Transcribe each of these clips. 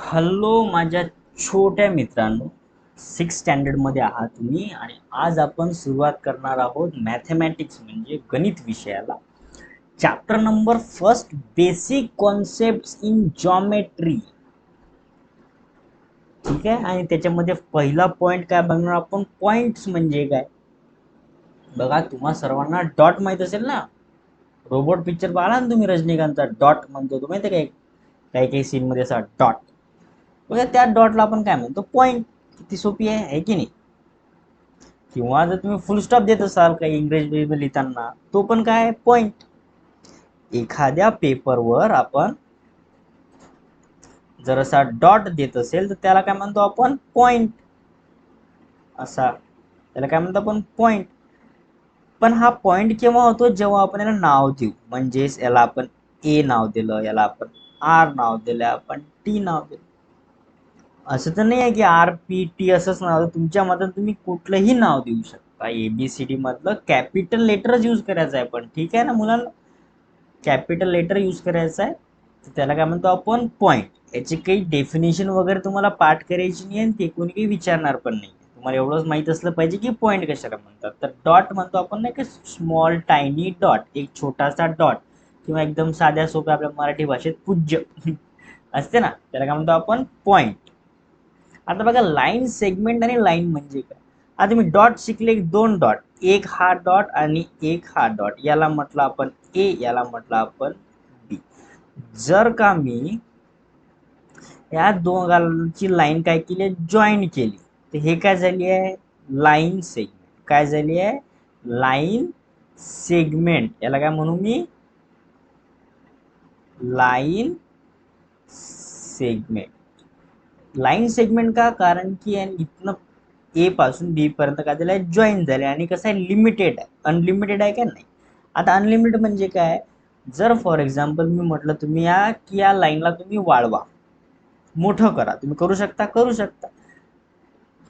Hello माझ्या छोट्या मित्रांनो, सिक्स स्टँडर्डमध्ये आहात तुम्ही आणि आज आपण सुरुवात करणार आहोत मॅथमॅटिक्स म्हणजे गणित विषयाला. Chapter number first, basic concepts in geometry. ठीक आहे, आणि त्याच्यामध्ये पहिला पॉइंट काय बघणार आपण, पॉइंट्स म्हणजे काय. बघा, तुम्हा सर्वांना डॉट माहित असेल ना. रोबोट पिक्चर पाहिला ना तुम्ही, रजनीकांतचा डॉट म्हणतो तो, माहिती आहे काय, काही काही सीन मध्ये असा डॉट. बघा, त्या डॉटला आपण काय म्हणतो, पॉइंट. किती सोपी आहे की नाही. किंवा जर तुम्ही फुल स्टॉप देत असाल काही इंग्रजी लिहिताना, तो पण काय पॉइंट. एखाद्या पेपरवर आपण जर असा डॉट देत असेल तर त्याला काय म्हणतो आपण, पॉइंट. असा त्याला काय म्हणतो आपण, पॉइंट. पण हा पॉइंट केव्हा होतो, जेव्हा आपण याला नाव देऊ. म्हणजेच याला आपण ए नाव दिलं, याला आपण आर नाव दिलं, आपण टी नाव दिलं. असं तर नाही आहे की आर पी टी असंच नाव, तुमच्या मतात तुम्ही कुठलंही नाव देऊ शकता. एबीसीडी मधलं कॅपिटल लेटरच यूज करायचं आहे, पण ठीक आहे ना मुलांना, कॅपिटल लेटर यूज करायचं आहे. तर त्याला काय म्हणतो आपण, पॉइंट. याची काही डेफिनेशन वगैरे तुम्हाला पाठ करायची नाही आणि ते कोणी काही विचारणार पण नाही. तुम्हाला एवढंच माहित असलं पाहिजे की पॉइंट कशाला म्हणतात. तर डॉट म्हणतो आपण नाही का, स्मॉल टायनी डॉट, एक छोटासा डॉट, किंवा एकदम साध्या सोप्या आपल्या मराठी भाषेत पूज्य असते ना, त्याला काय म्हणतो आपण, पॉइंट. आता बघा, लाईन सेगमेंट आणि लाईन म्हणजे काय. आता मी डॉट शिकले, दोन डॉट, एक हा डॉट आणि एक हा डॉट, याला म्हटलं आपण ए, याला म्हटलं आपण बी. जर का मी या दोघांची लाईन काय केली, जॉईन केली, तर हे काय झाली आहे, लाईन सेगमेंट. काय झाली आहे, लाईन सेगमेंट. याला काय म्हणू मी, लाईन सेगमेंट. लाईन सेगमेंट का, कारण की इथनं ए पासून बी पर्यंत काय झालंय, जॉईन झाले. आणि कसं आहे, लिमिटेड आहे, अनलिमिटेड आहे का नाही. आता अनलिमिटेड म्हणजे काय, जर फॉर एक्झाम्पल मी म्हटलं तुम्ही या की या लाईनला तुम्ही वाढवा, मोठं करा, तुम्ही करू शकता, करू शकता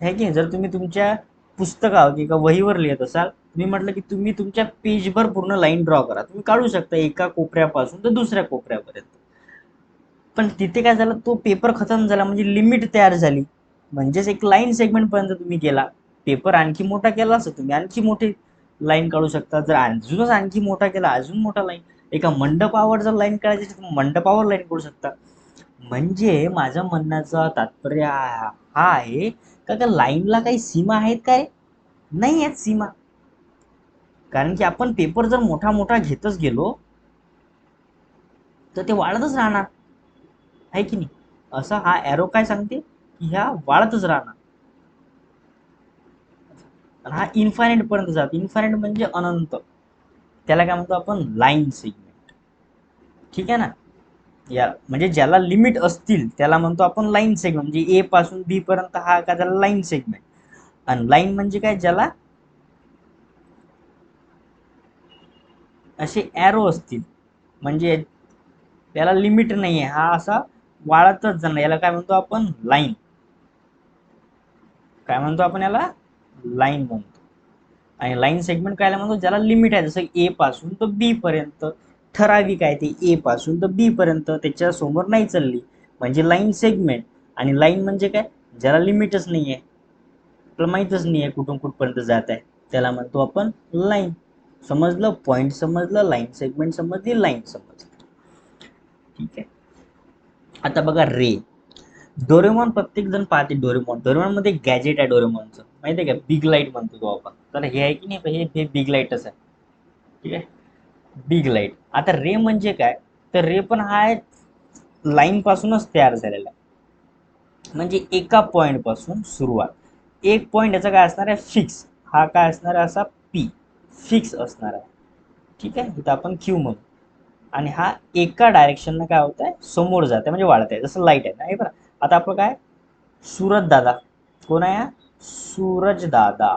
है की. जर तुम्ही तुमच्या पुस्तकावर किंवा वहीवर लिहित असाल, तुम्ही म्हटलं की तुम्ही तुमच्या पेजभर पूर्ण लाईन ड्रॉ करा, तुम्ही काढू शकता एका कोपऱ्यापासून तर दुसऱ्या कोपऱ्यापर्यंत. पण तिथे काय झालं, तो पेपर खतम झाला, म्हणजे लिमिट तयार झाली. म्हणजेच एक लाईन सेगमेंट पर्यंत तुम्ही गेला. पेपर आणखी मोठा केला असं तुम्ही आणखी मोठी लाईन काढू शकता. जर अजूनच आणखी मोठा केला, अजून मोठा लाईन. एका मंडपावर जर लाईन काढायची तर मंडपावर लाईन काढू शकता. म्हणजे माझं म्हणण्याचं तात्पर्य हा आहे का, त्या लाईनला काही सीमा आहेत काय, नाही आहेत सीमा. कारण की आपण पेपर जर मोठा मोठा घेतच गेलो तर ते वाढतच राहणार, आहे की नाही. असा हा एरो काय सांगते की ह्या वाढतच राहणार. हा इन्फायनाइट पर्यंत जातो, इन्फायनाइट म्हणजे अनंत. त्याला काय म्हणतो आपण, लाईन सेगमेंट. ठीक आहे ना. या म्हणजे ज्याला लिमिट असतील त्याला म्हणतो आपण लाईन सेगमेंट. म्हणजे ए पासून बी पर्यंत हा काय झाला, लाईन सेगमेंट. आणि लाईन म्हणजे काय, ज्याला असे एरो असतील, म्हणजे त्याला लिमिट नाही आहे, हा असा वाढतच जाणार, याला काय म्हणतो आपण, लाईन. काय म्हणतो आपण याला, लाईन म्हणतो. आणि लाईन सेगमेंट काय म्हणतो, ज्याला लिमिट आहे, जसं ए पासून तर बी पर्यंत. ठराविक आहे ते, ए पासून तर बी पर्यंत, त्याच्या समोर नाही चालली, म्हणजे लाईन सेगमेंट. आणि लाईन म्हणजे काय, ज्याला लिमिटच नाही आहे, आपल्याला माहितच नाही आहे कुठून कुठपर्यंत जात आहे, त्याला म्हणतो आपण लाईन. समजलं, पॉइंट समजलं, लाईन सेगमेंट समजली, लाईन समजली. ठीक आहे. आता बघा, रे. डोरेमॉन प्रत्येक जण पाहते, डोरेमॉन, डोरेमॉन मध्ये गॅजेट आहे डोरेमॉनचं, माहिती आहे का, बिग लाईट म्हणतो तो आपण. तर हे आहे की नाही, हे बिग लाईटच आहे. ठीक आहे, बिग लाईट. आता रे म्हणजे काय, तर रे पण हा लाईन पासूनच तयार झालेला आहे. म्हणजे एका पॉइंट पासून सुरुवात, एक पॉइंट याचा काय असणार आहे, फिक्स. हा काय असणार आहे, असा पी, फिक्स असणार आहे. ठीक आहे, इथं आपण क्यू म्हणू. आणि हा एका डायरेक्शन काय होत आहे, समोर जात आहे, म्हणजे वाढत आहे, जसं लाईट आहे ना, हे बरं. आता आपलं काय, सूरज दादा. कोण आहे, सूरज दादा,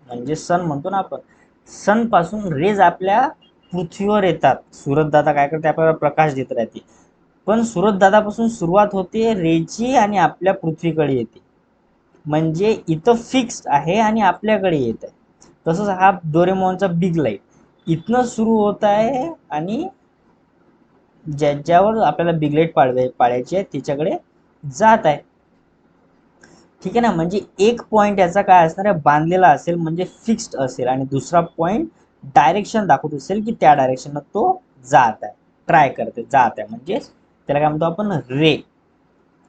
म्हणजे सन म्हणतो ना आपण. सन पासून रेज आपल्या पृथ्वीवर येतात, सूरज दादा काय करते, आपल्याला प्रकाश देत राहते. पण सूरज दादापासून सुरुवात होते रेची आणि आपल्या पृथ्वीकडे येते. म्हणजे इथं फिक्स आहे आणि आपल्याकडे येत आहे. तसंच हा डोरेमॉनचा बिग लाईट इथनं सुरू होत आहे आणि ज्याच्यावर आपल्याला बिग लाईट पाळायची आहे त्याच्याकडे जात आहे. ठीक आहे ना, म्हणजे एक पॉइंट याचा काय असणार आहे, बांधलेला असेल म्हणजे फिक्स्ड असेल, आणि दुसरा पॉइंट डायरेक्शन दाखवत असेल की त्या डायरेक्शनला तो जात आहे, ट्राय करते, जात आहे, म्हणजे त्याला काय म्हणतो आपण, रे.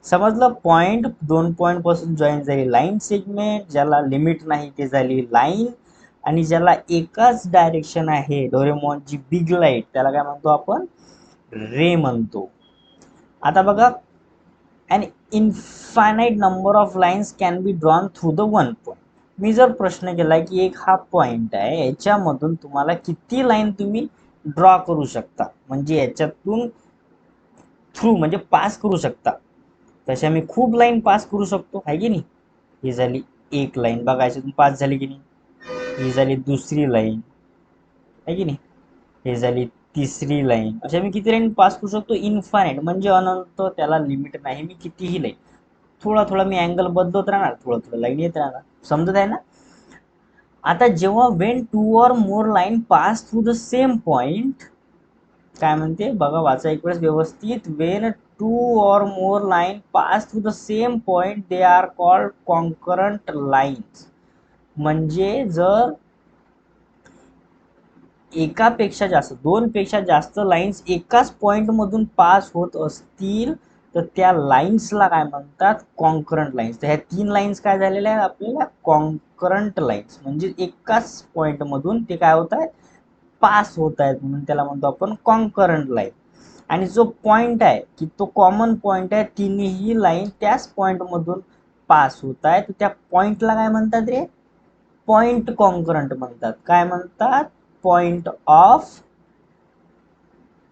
समजलं. पॉइंट, दोन पॉइंट पासून जॉईन झाली लाईन सेगमेंट, ज्याला लिमिट नाही ते झाली लाईन, आणि ज्याला एकाच डायरेक्शन आहे डोरेमॉनची बिग लाईट, त्याला काय म्हणतो आपण, रे म्हणतो. आता बघा, अन infinite number of lines can be drawn through the one point. मी जर प्रश्न केला की एक हा पॉइंट आहे, याच्यामधून तुम्हाला किती लाईन तुम्ही ड्रॉ करू शकता, म्हणजे याच्यातून थ्रू म्हणजे पास करू शकता, तशा मी खूप लाईन पास करू शकतो, आहे की नाही. ही झाली एक लाईन, बघा याच्यातून पास झाली की नाही. ही झाली दुसरी लाईन, आहे की नाही. हे झाली तिसरी लाईन. अशा मी किती लाईन पास करू शकतो, इन्फायनाइट, म्हणजे अनंत, त्याला लिमिट नाही, मी कितीही लाईन, थोडा थोडा मी अँगल बदलत राहणार, थोडं थोडं लाईन येत राहणार. समजत आहे ना. आता जेव्हा Wien to or more line pass through the same point, काय म्हणते बघा, वाचा एक वेळेस व्यवस्थित. Wien to or more line pass through the same point they are called concurrent lines. म्हणजे जर एकापेक्षा जास्त, दोन पेक्षा जास्त लाईन्स एकाच पॉइंट मधून पास होत असतील, तर त्या लाईन्सला काय म्हणतात, कॉन्करंट लाईन्स. तर ह्या तीन लाईन्स काय झालेल्या आहेत आपल्याला, कॉन्करंट लाईन्स, म्हणजे एकाच पॉइंट मधून ते काय होत आहेत, पास होत आहेत, म्हणून त्याला म्हणतो आपण कॉन्करंट लाईन. आणि जो पॉइंट आहे की तो कॉमन पॉइंट आहे, तिन्ही लाईन त्याच पॉइंट मधून पास होत आहेत, तर त्या पॉइंटला काय म्हणतात रे, पॉइंट कॉन्करंट म्हणतात. काय म्हणतात, पॉइंट ऑफ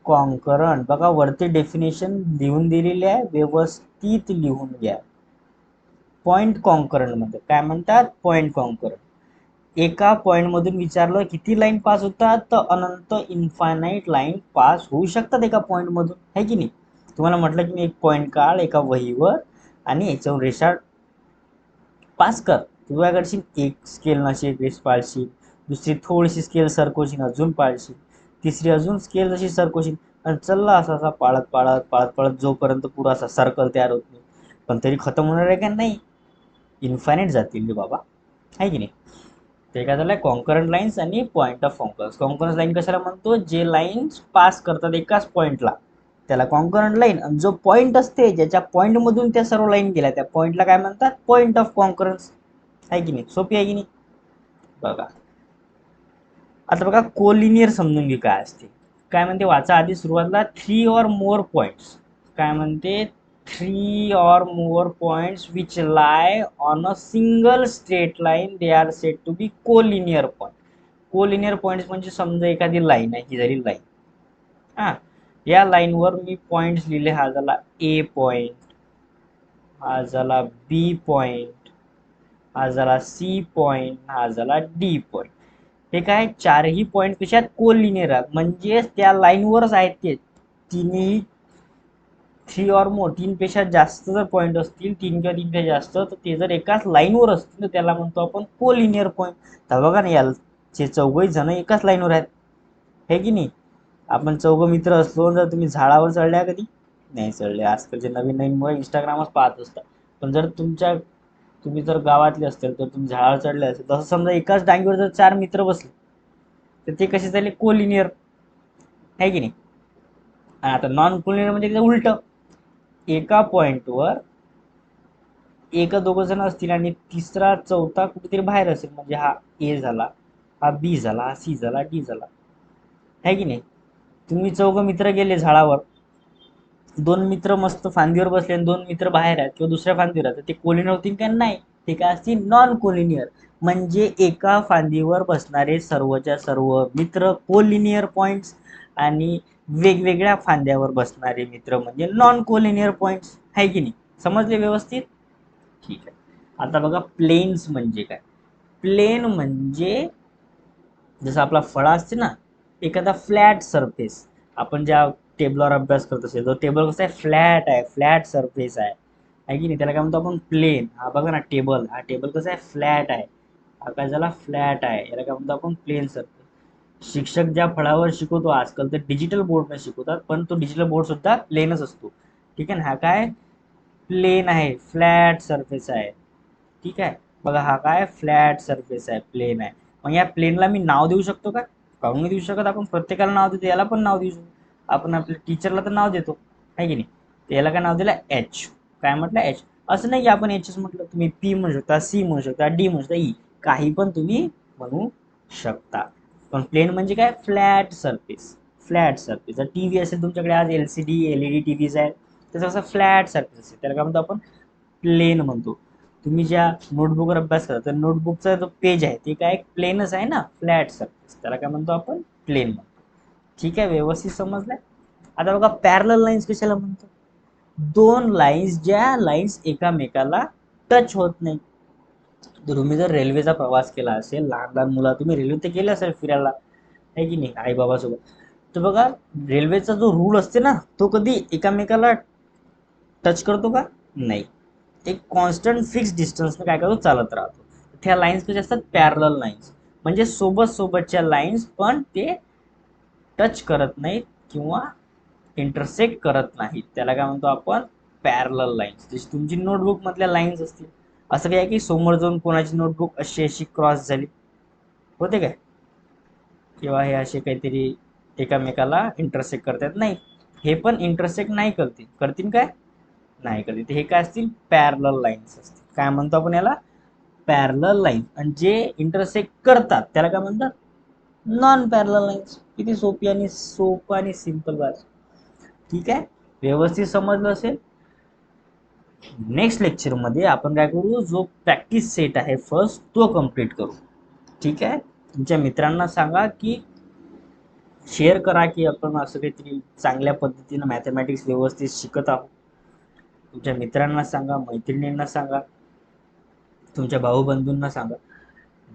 कॉन्करंट. बघा वरती डेफिनेशन लिहून दिलेली आहे, व्यवस्थित लिहून घ्या. पॉइंट कॉन्करंट मध्ये काय म्हणतात, पॉइंट कॉन्करंट. एका पॉइंट मधून विचारलं किती लाईन पास होतात, तर अनंत, इन्फायनाइट लाईन पास होऊ शकतात एका पॉइंट मधून, है की नाही. तुम्हाला म्हटलं की मी एक पॉइंट काढ एका वहीवर आणि याच्यावर रेषा पास कर. तुझ्याकडची एक स्केल नशी एक रेष पाळशील, दुसरी थोडीशी स्केल सरकवशील, अजून पाळशील, तिसरी अजून स्केल जशी सरकवशील, आणि चलला असा असा पाळत पाळत पाळत पाळत जोपर्यंत पुरा असा सर्कल तयार होत नाही. पण तरी खतम होणार आहे का, नाही, इन्फायनाइट जातील रे बाबा, आहे की नाही. ते काय झालंय, कॉन्करंट लाईन्स आणि point of concurrence. Concurrence line कशाला म्हणतो, जे लाईन्स पास करतात एकाच पॉइंटला, त्याला कॉन्करंट लाईन. आणि जो पॉइंट असते, ज्याच्या पॉइंट मधून त्या सर्व लाईन गेल्या, त्या पॉइंटला काय म्हणतात, पॉइंट ऑफ कॉन्करन्स, आहे की नाही. सोपी आहे की नाही. बघा आता बघा, कोलिनियर समजून घे काय असते. काय म्हणते वाचा आधी सुरुवातला, थ्री ऑर मोर पॉइंट्स. काय म्हणते, three or more points which lie on a single straight line they are said to be collinear point. Collinear points म्हणजे समजा एखादी लाईन आहे, ही झाली लाईन. हा, या लाईनवर मी पॉइंट्स लिहिले. हा झाला ए पॉइंट, हा झाला बी पॉइंट, हा झाला सी पॉइंट, हा झाला डी पॉइंट. हे काय, चारही पॉइंट कशात, कोलिनियर आहेत, म्हणजे त्या लाईनवरच आहेत ते तिन्ही. थ्री ऑर मोर, तीन पेक्षा जास्त जर पॉइंट असतील, तीन किंवा तीनपेक्षा जास्त, तर ते जर एकाच लाईनवर असतील, तर त्याला म्हणतो आपण कोलिनियर पॉइंट. तर बघा ना, याचे चौघही जण एकाच लाईनवर आहेत, हे की नाही. आपण चौघ मित्र असलो, जर तुम्ही झाडावर चढल्या कधी, नाही चढले, आजकालचे नवीन नवीन मुळे इंस्टाग्रामच पाहत असतात. पण जर तुम्ही जर गावातले असतील, तर तुम्ही झाडावर चढले असेल, तसं समजा एकाच डांगीवर जर चार मित्र बसले, तर ते कसे झाले, कोलिनियर, आहे की नाही. आता नॉन कोलिनियर म्हणजे त्याचं उलट, एका पॉइंटवर एक दोघ जण असतील आणि तिसरा चौथा कुठेतरी बाहेर असेल, म्हणजे हा ए झाला, हा बी झाला, हा सी झाला, डी झाला, है की नाही. तुम्ही चौघ मित्र गेले झाडावर, दोन मित्र मस्त फांदीवर बसले आणि दोन मित्र बाहेर आहेत किंवा दुसऱ्या फांदीवर आहेत, ते कोलिनियर होतील का, नाही, ते काय असतील, नॉन कोलिनियर. म्हणजे एका फांदीवर बसणारे सर्वच्या सर्व मित्र कोलिनियर पॉइंट्स, आणि वेगवेगळ्या फांद्यावर बसणारे मित्र म्हणजे नॉन कोलिनियर पॉइंट्स, आहे की नाही. समजले व्यवस्थित. ठीक आहे. आता बघा, प्लेन्स म्हणजे काय. प्लेन म्हणजे जसं आपला फळा असते ना, एखादा फ्लॅट सरफेस, आपण ज्या टेबलवर अभ्यास करत असेल, तो टेबल कसा आहे, फ्लॅट आहे, फ्लॅट सरफेस आहे की नाही. त्याला काय म्हणतो आपण, प्लेन. हा बघा ना टेबल, हा टेबल कसा आहे, फ्लॅट आहे, हा काय झाला, फ्लॅट आहे, याला काय म्हणतो आपण, प्लेन सरफेस. शिक्षक ज्या फळावर शिकवतो, आजकाल तर डिजिटल बोर्डने शिकवतात, पण तो डिजिटल बोर्ड सुद्धा प्लेनच असतो, ठीक आहे ना. हा काय, प्लेन आहे, फ्लॅट सरफेस आहे. ठीक आहे, बघा हा काय फ्लॅट सरफेस आहे, प्लेन आहे. मग या प्लेनला मी नाव देऊ शकतो का? काहून नाही देऊ शकत? आपण प्रत्येकाला नाव देतो, याला पण नाव देऊ शकतो. आपण आपल्या टीचरला तर नाव देतो, आहे की नाही? तर याला काय नाव दिलं? एच. काय म्हटलं? एच. असं नाही की आपण एचच म्हटलं, तुम्ही पी म्हणू शकता, सी म्हणू शकता, डी म्हणू शकता, ई काही पण तुम्ही म्हणू शकता. पण प्लेन म्हणजे काय? Flat surface. Flat surface. जर टीव्ही असेल तुमच्याकडे, आज एलसीडी एलईडी टीव्हीज आहेत, त्याचा कसं फ्लॅट सरफेस आहे, त्याला काय म्हणतो आपण? प्लेन म्हणतो. तुम्ही ज्या नोटबुकवर अभ्यास करता, तर नोटबुकचा जो पेज आहे ते काय प्लेनच आहे ना, फ्लॅट सरफेस, त्याला काय म्हणतो आपण? प्लेन म्हणतो. ठीक आहे, व्यवस्थित समजलंय? आता बघा पॅरलल लाईन्स कशाला म्हणतो? दोन लाईन्स, ज्या लाईन्स एकामेकाला टच होत नाही. तर तुम्ही जर रेल्वेचा प्रवास केला असेल, लहान लहान मुला तुम्ही रेल्वे ते गेले असेल फिरायला, आहे की नाही, आई बाबासोबत, तर बघा रेल्वेचा जो रूळ असते ना, तो कधी एकामेकाला टच करतो का? नाही. एक कॉन्स्टंट फिक्स डिस्टन्सने काय करतो? चालत राहतो. त्या लाईन्स कशा असतात? Parallel lines. म्हणजे सोबत सोबतच्या लाईन्स, पण ते टच करत नाहीत किंवा इंटरसेक्ट करत नाहीत, त्याला काय म्हणतो आपण? Parallel lines. जशी तुमची नोटबुक मधल्या लाईन्स असतील, असं काय की समोर जाऊन कोणाची नोटबुक अशी अशी क्रॉस झाली, होते काय? किंवा हे असे काहीतरी एकामेकाला इंटरसेक्ट करतात, नाही. हे पण इंटरसेक्ट नाही करतील, करतील काय? नाही करतील. हे काय असतील? पॅरलल लाईन्स असतील. काय म्हणतो आपण याला? Parallel line. आणि जे इंटरसेक्ट करतात त्याला काय म्हणतात? Non parallel lines. किती सोपं आणि सिंपल बात. ठीक आहे, व्यवस्थित समजलं असेल? नेक्स्ट लेक्चर मध्ये आपण काय करू? जो प्रॅक्टिस सेट आहे फर्स्ट, तो कम्प्लीट करू. ठीक आहे, तुमच्या मित्रांना सांगा की शेअर करा की आपण असं काहीतरी चांगल्या पद्धतीनं मॅथमॅटिक्स व्यवस्थित शिकत आहोत. तुमच्या मित्रांना सांगा, मैत्रिणींना सांगा, तुमच्या भाऊ बंधूंना सांगा.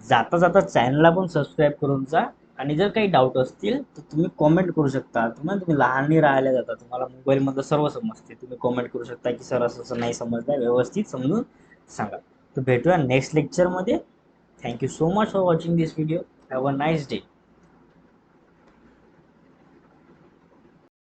जाता जाता चॅनलला पण सबस्क्राईब करून जा. आणि जर काही डाऊट असतील तर तुम्ही कॉमेंट करू शकता. तुम्ही लहान नाही राहायला जाता, तुम्हाला मोबाईलमधलं सर्व समजते, तुम्ही कॉमेंट करू शकता की सर असं नाही समजलं, व्यवस्थित समजून सांगा. तर भेटूया नेक्स्ट लेक्चरमध्ये. Thank you so much for watching this video. Have a nice day.